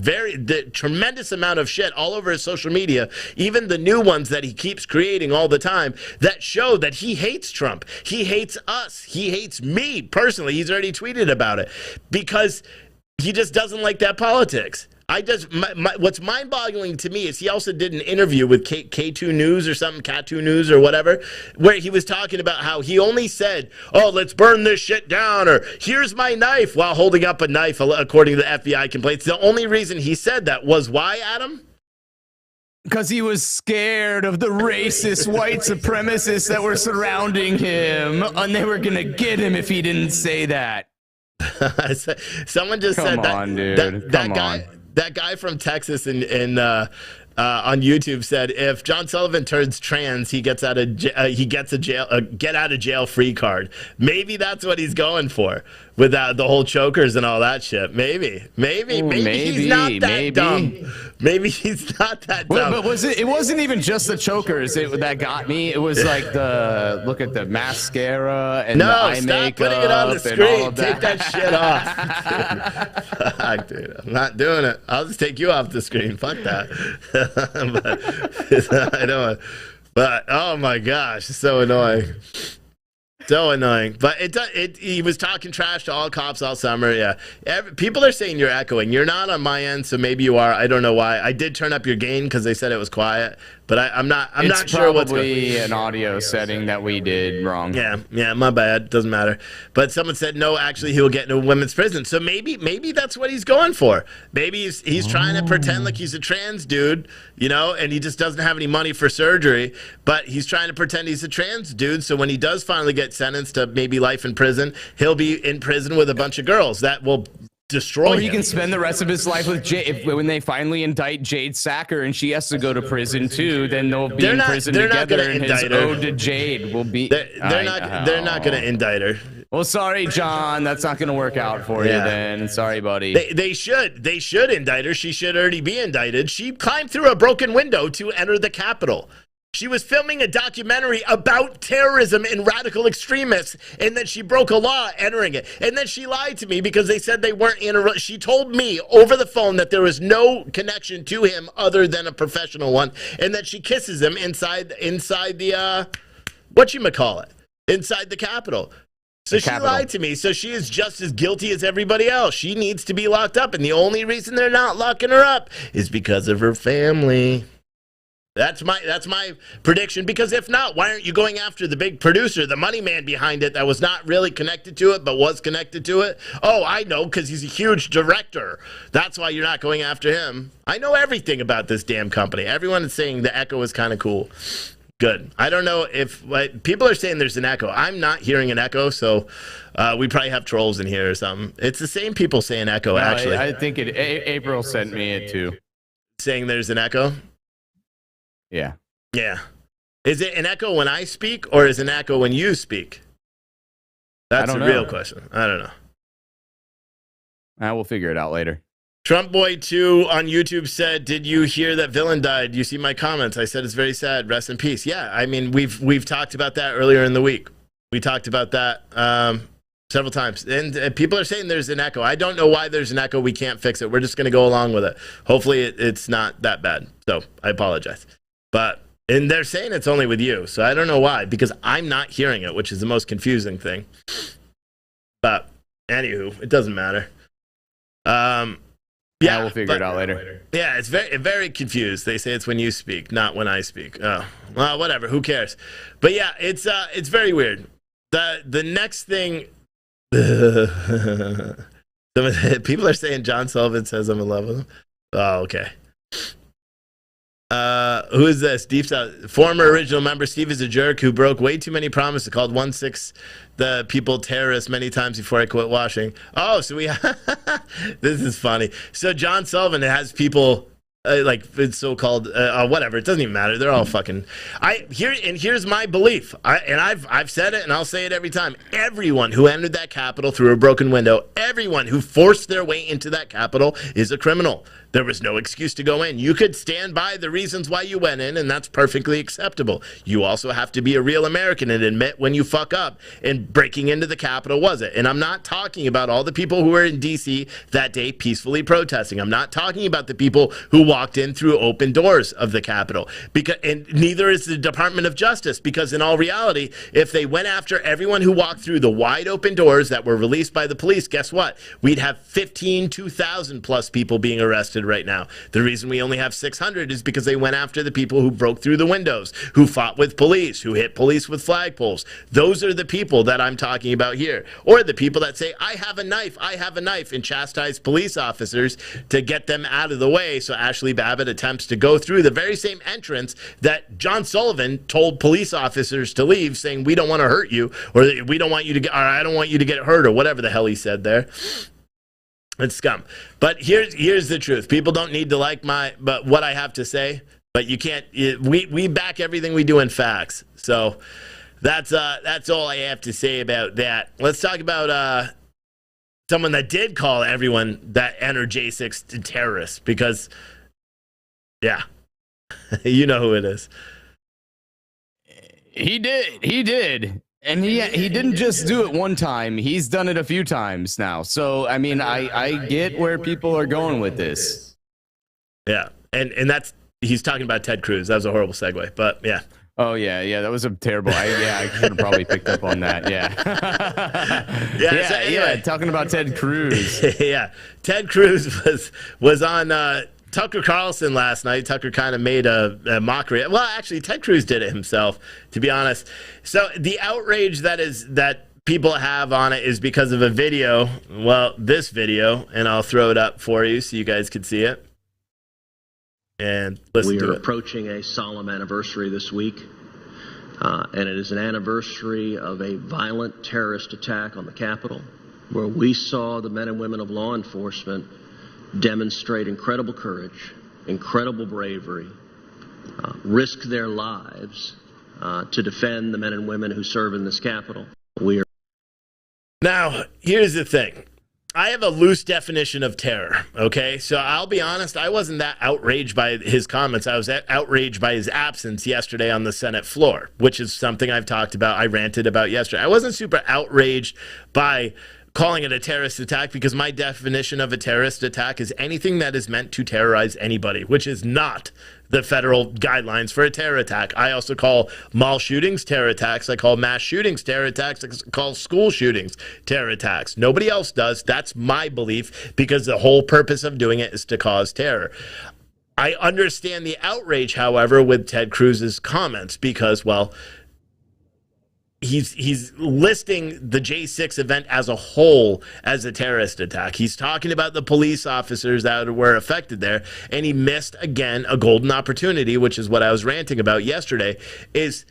tremendous amount of shit all over his social media, even the new ones that he keeps creating all the time, that show that he hates Trump. He hates us. He hates me personally. He's already tweeted about it because he just doesn't like that politics. What's mind-boggling to me is he also did an interview with K2 News or something, Cat2 News or whatever, where he was talking about how he only said, let's burn this shit down, or here's my knife, while holding up a knife, according to the FBI complaints. The only reason he said that was why, Adam? Because he was scared of the racist white supremacists that were surrounding him, and they were going to get him if he didn't say that. Someone just said that. That guy from Texas on YouTube said if John Sullivan turns trans, he gets a get out of jail free card. Maybe that's what he's going for with the whole chokers and all that shit. Maybe he's not that dumb. Maybe he's not that dumb. But it wasn't even just the chokers that got me. It was like look at the mascara and the eye makeup. No, stop putting it on the screen. Take that shit off. Fuck, dude. I'm not doing it. I'll just take you off the screen. Fuck that. But I know. But oh my gosh, it's so annoying. So annoying. But he was talking trash to all cops all summer. Yeah. People are saying you're echoing. You're not on my end, so maybe you are. I don't know why. I did turn up your gain because they said it was quiet. But I'm not sure what's going on. It's probably an audio setting that we did wrong. Yeah, my bad. Doesn't matter. But someone said, no, actually, he will get into a women's prison. So maybe that's what he's going for. Maybe he's trying to pretend like he's a trans dude, and he just doesn't have any money for surgery. But he's trying to pretend he's a trans dude. So when he does finally get sentenced to maybe life in prison, he'll be in prison with a bunch of girls. That will destroy him. Or he can spend the rest of his life with Jade. When they finally indict Jade Sacker and she has to go to prison too, then they'll be in prison together, and his ode to Jade will be. They're not going to indict her. Well, sorry, John. That's not going to work out for you then. Sorry, buddy. They should indict her. She should already be indicted. She climbed through a broken window to enter the Capitol. She was filming a documentary about terrorism and radical extremists, and then she broke a law entering it. And then she lied to me because they said they weren't in a... She told me over the phone that there was no connection to him other than a professional one, and that she kisses him inside the, whatchamacallit, inside the Capitol. So she lied to me. So she is just as guilty as everybody else. She needs to be locked up, and the only reason they're not locking her up is because of her family. That's my prediction, because if not, why aren't you going after the big producer, the money man behind it that was not really connected to it but was connected to it? Oh, I know, because he's a huge director. That's why you're not going after him. I know everything about this damn company. Everyone is saying the echo is kind of cool. Good. I don't know if people are saying there's an echo. I'm not hearing an echo, so we probably have trolls in here or something. It's the same people saying echo, actually. I think April sent me it too. Saying there's an echo? Yeah. Yeah. Is it an echo when I speak, or is it an echo when you speak? That's a real question. I don't know. I will figure it out later. Trump Boy 2 on YouTube said, "Did you hear that villain died? You see my comments. I said it's very sad. Rest in peace." Yeah, I mean, we've talked about that earlier in the week. We talked about that several times. And people are saying there's an echo. I don't know why there's an echo. We can't fix it. We're just going to go along with it. Hopefully it's not that bad. So I apologize. And they're saying it's only with you, so I don't know why, because I'm not hearing it, which is the most confusing thing. But anywho, it doesn't matter. Yeah, we'll figure it out later. Yeah, it's very, very confused. They say it's when you speak, not when I speak. Oh, well, whatever. Who cares? But yeah, it's very weird. The next thing, people are saying John Sullivan says I'm in love with him. Oh, okay. Who is this? Steve, former original member. Steve is a jerk who broke way too many promises, called 1/6 the people terrorists many times before I quit washing. Oh, so we this is funny. So John Sullivan has people like it's so-called whatever. It doesn't even matter. They're all fucking. Here's my belief. I've said it, and I'll say it every time. Everyone who entered that Capitol through a broken window, everyone who forced their way into that Capitol is a criminal. There was no excuse to go in. You could stand by the reasons why you went in, and that's perfectly acceptable. You also have to be a real American and admit when you fuck up, and breaking into the Capitol was it. And I'm not talking about all the people who were in D.C. that day peacefully protesting. I'm not talking about the people who walked in through open doors of the Capitol. And neither is the Department of Justice, because in all reality, if they went after everyone who walked through the wide open doors that were released by the police, guess what? We'd have 2,000 plus people being arrested right now. The reason we only have 600 is because they went after the people who broke through the windows, who fought with police, who hit police with flagpoles. Those are the people that I'm talking about here. Or the people that say, I have a knife, and chastise police officers to get them out of the way. So Ashli Babbitt attempts to go through the very same entrance that John Sullivan told police officers to leave, saying, we don't want to hurt you, or we don't want you to get, or I don't want you to get hurt, or whatever the hell he said there. It's scum. But here's the truth. People don't need to like what I have to say, but you can't. We back everything we do in facts. So that's all I have to say about that. Let's talk about someone that did call everyone that entered J6 terrorists, because yeah, you know who it is. He did. And he didn't just do it one time. He's done it a few times now. So, I mean, I get where people are going with this. Yeah. And he's talking about Ted Cruz. That was a horrible segue, but yeah. Oh, yeah. That was a terrible. I should have probably picked up on that. Yeah. Yeah. Talking about Ted Cruz. Yeah. Ted Cruz was on Tucker Carlson last night. Tucker kind of made a mockery. Well, actually, Ted Cruz did it himself, to be honest. So the outrage that people have on it is because of a video. Well, this video, and I'll throw it up for you so you guys can see it. And listen to it. We are approaching a solemn anniversary this week, and it is an anniversary of a violent terrorist attack on the Capitol, where we saw the men and women of law enforcement demonstrate incredible courage, incredible bravery, risk their lives to defend the men and women who serve in this Capitol. We are Now, here's the thing. I have a loose definition of terror, okay? So I'll be honest, I wasn't that outraged by his comments. I was outraged by his absence yesterday on the Senate floor, which is something I've talked about, I ranted about yesterday. I wasn't super outraged by calling it a terrorist attack because my definition of a terrorist attack is anything that is meant to terrorize anybody, which is not the federal guidelines for a terror attack. I also call mall shootings terror attacks. I call mass shootings terror attacks. I call school shootings terror attacks. Nobody else does. That's my belief because the whole purpose of doing it is to cause terror. I understand the outrage, however, with Ted Cruz's comments because, well, he's listing the J6 event as a whole as a terrorist attack. He's talking about the police officers that were affected there, and he missed, again, a golden opportunity, which is what I was ranting about yesterday, is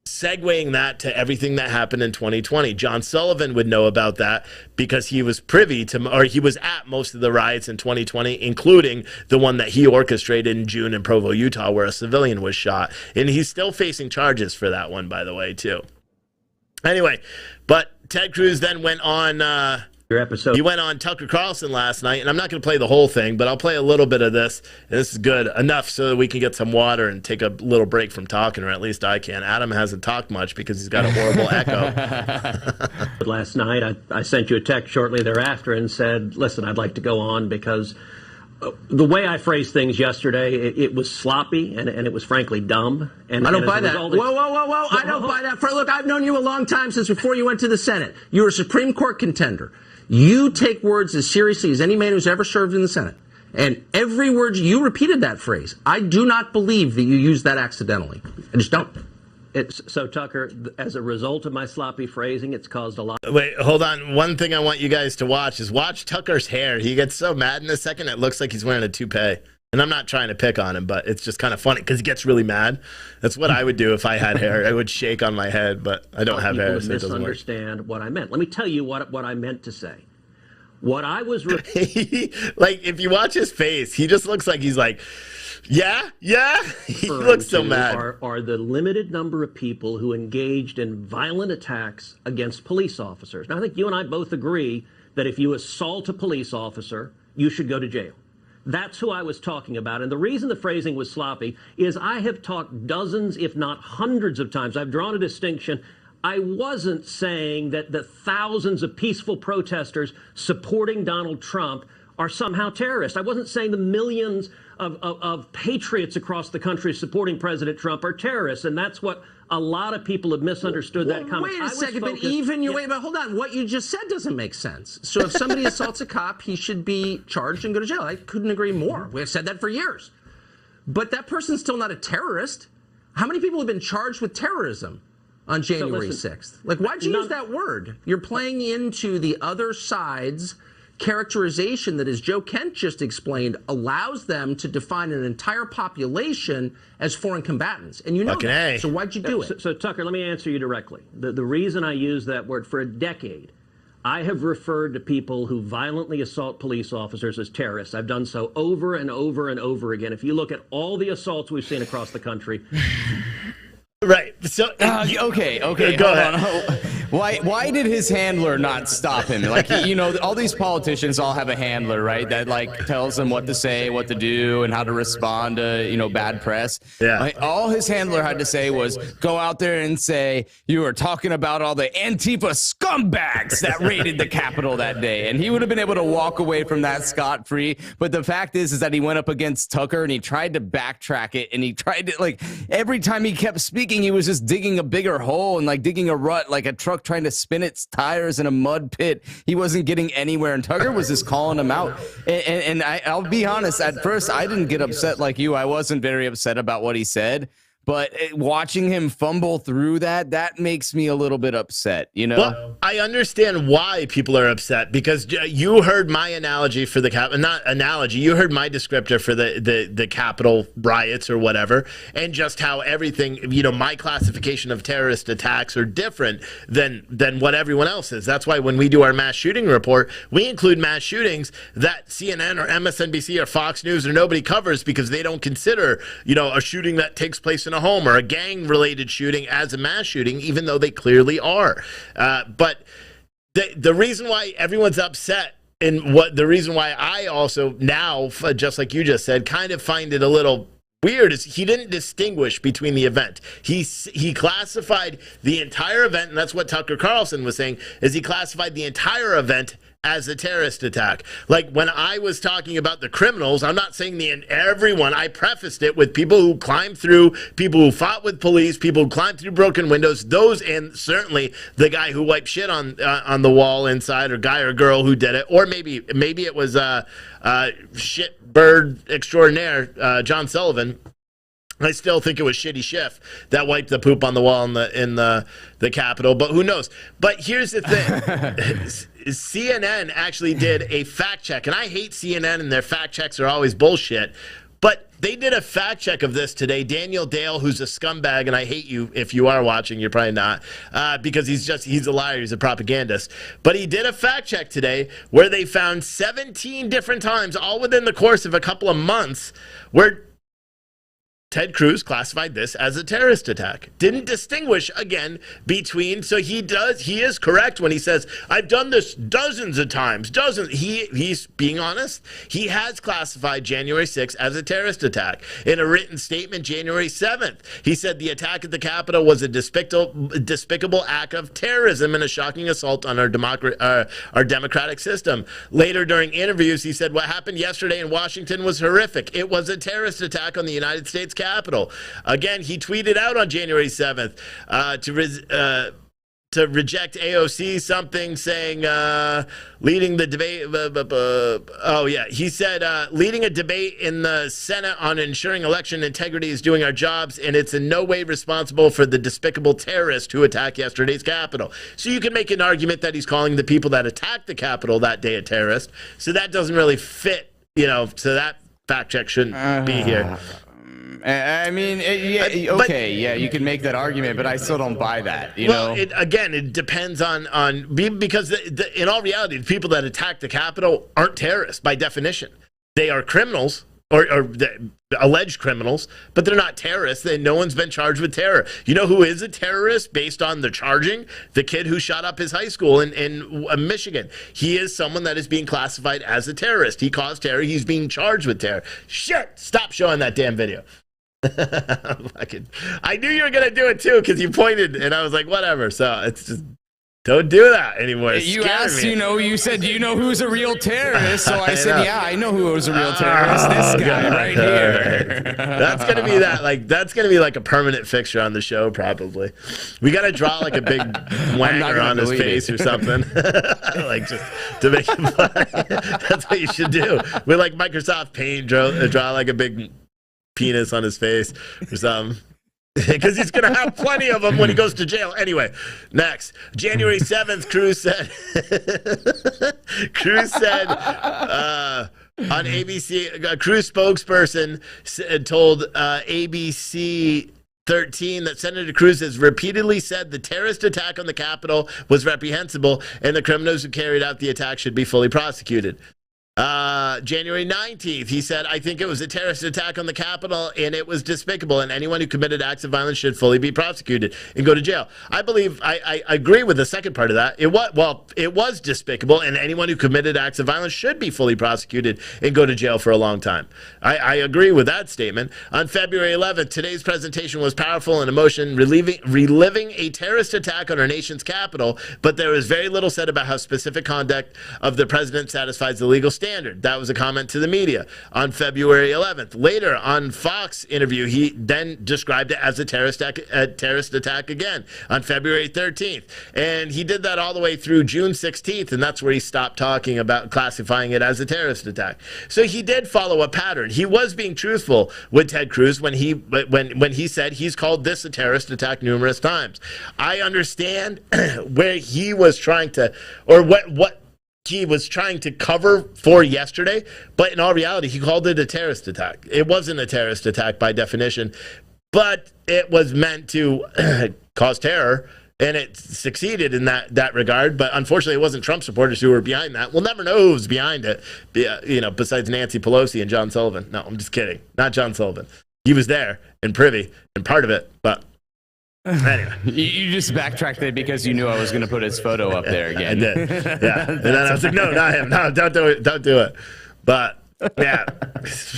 segueing that to everything that happened in 2020. John Sullivan would know about that because he was privy to, or he was at most of the riots in 2020, including the one that he orchestrated in June in Provo, Utah, where a civilian was shot. And he's still facing charges for that one, by the way, too. Anyway, but Ted Cruz then went on Your episode. he went on Tucker Carlson last night, and I'm not going to play the whole thing, but I'll play a little bit of this. And this is good enough so that we can get some water and take a little break from talking, or at least I can. Adam hasn't talked much because he's got a horrible echo. Last night, I sent you a text shortly thereafter and said, listen, I'd like to go on because the way I phrased things yesterday, it was sloppy and it was frankly dumb. And I don't and buy as a that. result, Whoa. I don't buy that. Look, I've known you a long time, since before you went to the Senate. You were a Supreme Court contender. You take words as seriously as any man who's ever served in the Senate. And every word, you repeated that phrase. I do not believe that you used that accidentally. I just don't. So, Tucker, as a result of my sloppy phrasing, it's caused a lot. Wait, hold on. One thing I want you guys to watch is watch Tucker's hair. He gets so mad in a second, it looks like he's wearing a toupee. And I'm not trying to pick on him, but it's just kind of funny because he gets really mad. That's what I would do if I had hair. I would shake on my head, but I don't have hair, so it doesn't work. Misunderstand what I meant. Let me tell you what I meant to say. What I was... Like, if you watch his face, he just looks like he's like, yeah. He looks so mad. Are the limited number of people who engaged in violent attacks against police officers. Now, I think you and I both agree that if you assault a police officer, you should go to jail. That's who I was talking about. And the reason the phrasing was sloppy is I have talked dozens, if not hundreds of times. I've drawn a distinction. I wasn't saying that the thousands of peaceful protesters supporting Donald Trump are somehow terrorists. I wasn't saying the millions of patriots across the country supporting President Trump are terrorists, and that's what a lot of people have misunderstood that comment. Wait a second, but even your wait, but hold on. What you just said doesn't make sense. So if somebody assaults a cop, he should be charged and go to jail. I couldn't agree more. We have said that for years. But that person's still not a terrorist. How many people have been charged with terrorism on January 6th? Like, why'd you use that word? You're playing into the other side's characterization that, as Joe Kent just explained, allows them to define an entire population as foreign combatants. And you know that. So why'd you do it? So, Tucker, let me answer you directly. The reason I use that word, for a decade, I have referred to people who violently assault police officers as terrorists. I've done so over and over and over again. If you look at all the assaults we've seen across the country. Right. So okay. Go ahead. Why did his handler not stop him? Like, all these politicians all have a handler, right? That like tells them what to say, what to do, and how to respond to bad press. Yeah. Like, all his handler had to say was go out there and say you were talking about all the Antifa scumbags that raided the Capitol that day, and he would have been able to walk away from that scot-free. But the fact is that he went up against Tucker and he tried to backtrack it, and he tried to every time he kept speaking, he was just digging a bigger hole and digging a rut like a truck trying to spin its tires in a mud pit. He wasn't getting anywhere, and Tucker was just calling him out. And I'll be honest, at first I didn't get upset like you. I wasn't very upset about what he said. But watching him fumble through that makes me a little bit upset, Well, I understand why people are upset, because you heard my analogy for you heard my descriptor for the Capitol riots or whatever, and just how everything, my classification of terrorist attacks are different than what everyone else is. That's why when we do our mass shooting report, we include mass shootings that CNN or MSNBC or Fox News or nobody covers, because they don't consider, a shooting that takes place in a home or a gang-related shooting as a mass shooting, even though they clearly are. But the reason why everyone's upset, and the reason why I also now, just like you just said, kind of find it a little weird is he didn't distinguish between the event. He classified the entire event, and that's what Tucker Carlson was saying, is he classified the entire event as a terrorist attack. Like when I was talking about the criminals, I'm not saying everyone. I prefaced it with people who climbed through, people who fought with police, people who climbed through broken windows, those, and certainly the guy who wiped shit on the wall inside, or guy or girl who did it, or maybe it was shit bird extraordinaire John Sullivan. I still think it was Shitty Schiff that wiped the poop on the wall in the Capitol, but who knows? But here's the thing. CNN actually did a fact check, and I hate CNN, and their fact checks are always bullshit. But they did a fact check of this today. Daniel Dale, who's a scumbag, and I hate you if you are watching, you're probably not, because he's a liar, he's a propagandist. But he did a fact check today where they found 17 different times, all within the course of a couple of months, where Ted Cruz classified this as a terrorist attack. Didn't distinguish, again, between, so he is correct when he says, I've done this dozens of times, he's being honest. He has classified January 6th as a terrorist attack. In a written statement, January 7th, he said the attack at the Capitol was a despicable act of terrorism and a shocking assault on our democratic system. Later, during interviews, he said, what happened yesterday in Washington was horrific. It was a terrorist attack on the United States Capitol. Again, he tweeted out on January 7th to reject AOC something, saying leading the debate. He said leading a debate in the Senate on ensuring election integrity is doing our jobs, and it's in no way responsible for the despicable terrorist who attacked yesterday's Capitol. So you can make an argument that he's calling the people that attacked the Capitol that day a terrorist. So that doesn't really fit, so that fact check shouldn't be here. I mean, you can make that argument, but I still don't buy that. It depends because in all reality, the people that attack the Capitol aren't terrorists by definition. They are criminals or alleged criminals, but they're not terrorists. No one's been charged with terror. You know who is a terrorist based on the charging? The kid who shot up his high school in Michigan. He is someone that is being classified as a terrorist. He caused terror. He's being charged with terror. Shit! Stop showing that damn video. I knew you were going to do it too because you pointed, and I was like, whatever. So it's just, don't do that anymore. You asked, you said, do you know who's a real terrorist? So I said, yeah, I know who's a real terrorist. This guy right here. That's going to be that's going to be like a permanent fixture on the show, probably. We got to draw like a big wanger on his face or something. Like just to make him funny. That's what you should do. With like Microsoft Paint, draw like a big penis on his face or something. Because he's going to have plenty of them when he goes to jail. Anyway, next. January 7th, Cruz said on ABC, Cruz spokesperson told ABC 13 that Senator Cruz has repeatedly said the terrorist attack on the Capitol was reprehensible and the criminals who carried out the attack should be fully prosecuted. January 19th, he said, I think it was a terrorist attack on the Capitol and it was despicable and anyone who committed acts of violence should fully be prosecuted and go to jail. I believe, I agree with the second part of that. It was despicable and anyone who committed acts of violence should be fully prosecuted and go to jail for a long time. I agree with that statement. On February 11th, today's presentation was powerful and emotional, reliving a terrorist attack on our nation's capital, but there was very little said about how specific conduct of the president satisfies the legal standard. That was a comment to the media on February 11th. Later on Fox interview, he then described it as a terrorist attack again on February 13th. And he did that all the way through June 16th, and that's where he stopped talking about classifying it as a terrorist attack. So he did follow a pattern. He was being truthful with Ted Cruz when he said he's called this a terrorist attack numerous times. I understand where he was trying to, or what he was trying to cover for yesterday, but in all reality, he called it a terrorist attack. It wasn't a terrorist attack by definition, but it was meant to cause terror, and it succeeded in that regard. But unfortunately, it wasn't Trump supporters who were behind that. We'll never know who was behind it, besides Nancy Pelosi and John Sullivan. No, I'm just kidding. Not John Sullivan. He was there and privy and part of it, but Anyway. You just backtracked it because you knew I was going to put his photo up there again. I did. Yeah. And then I was like, no, not him. No, don't do it. Don't do it. But yeah, it's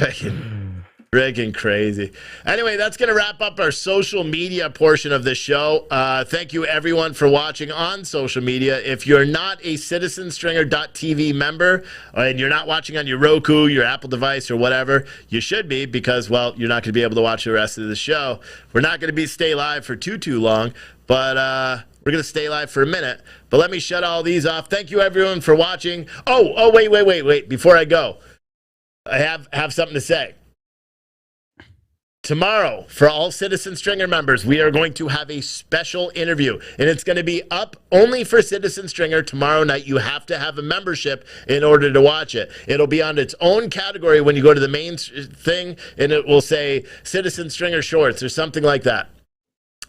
freaking crazy. Anyway, that's going to wrap up our social media portion of this show. Thank you, everyone, for watching on social media. If you're not a citizenstringer.tv member and you're not watching on your Roku, your Apple device, or whatever, you should be because, well, you're not going to be able to watch the rest of the show. We're not going to stay live for too long, but we're going to stay live for a minute. But let me shut all these off. Thank you, everyone, for watching. Oh, wait. Before I go, I have something to say. Tomorrow, for all Citizen Stringer members, we are going to have a special interview, and it's going to be up only for Citizen Stringer tomorrow night. You have to have a membership in order to watch it. It'll be on its own category when you go to the main thing, and it will say Citizen Stringer Shorts or something like that.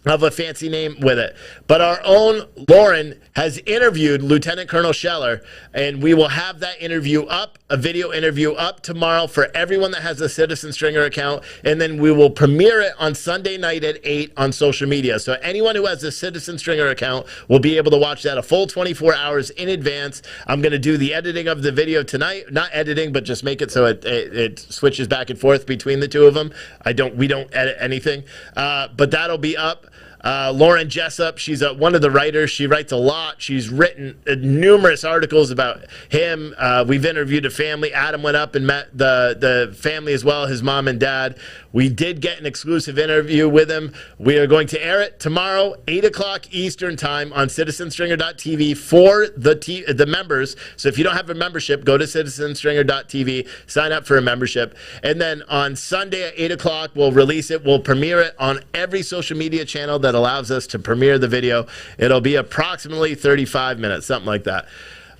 Have a fancy name with it. But our own Lauren has interviewed Lieutenant Colonel Scheller, and we will have that interview up, a video interview up tomorrow for everyone that has a Citizen Stringer account, and then we will premiere it on Sunday night at 8 on social media. So anyone who has a Citizen Stringer account will be able to watch that a full 24 hours in advance. I'm going to do the editing of the video tonight. Not editing, but just make it so it switches back and forth between the two of them. We don't edit anything. But that'll be up. Lauren Jessup, she's one of the writers. She writes a lot. She's written numerous articles about him. We've interviewed a family. Adam went up and met the family as well, his mom and dad. We did get an exclusive interview with him. We are going to air it tomorrow, 8 o'clock Eastern time on citizenstringer.tv for the members. So if you don't have a membership, go to citizenstringer.tv, sign up for a membership. And then on Sunday at 8 o'clock, we'll release it. We'll premiere it on every social media channel that allows us to premiere the video. It'll be approximately 35 minutes, something like that.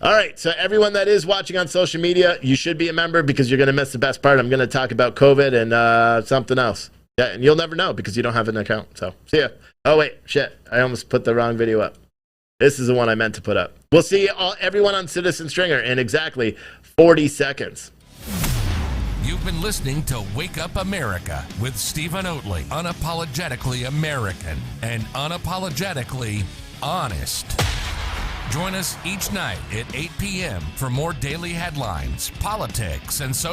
All right, so everyone that is watching on social media, you should be a member because you're going to miss the best part. I'm going to talk about COVID and something else. Yeah, and you'll never know because you don't have an account. So, see ya. Oh, wait, shit. I almost put the wrong video up. This is the one I meant to put up. We'll see everyone on Citizen Stringer in exactly 40 seconds. You've been listening to Wake Up America with Stephen Oatley. Unapologetically American and unapologetically honest. Join us each night at 8 p.m. for more daily headlines, politics, and social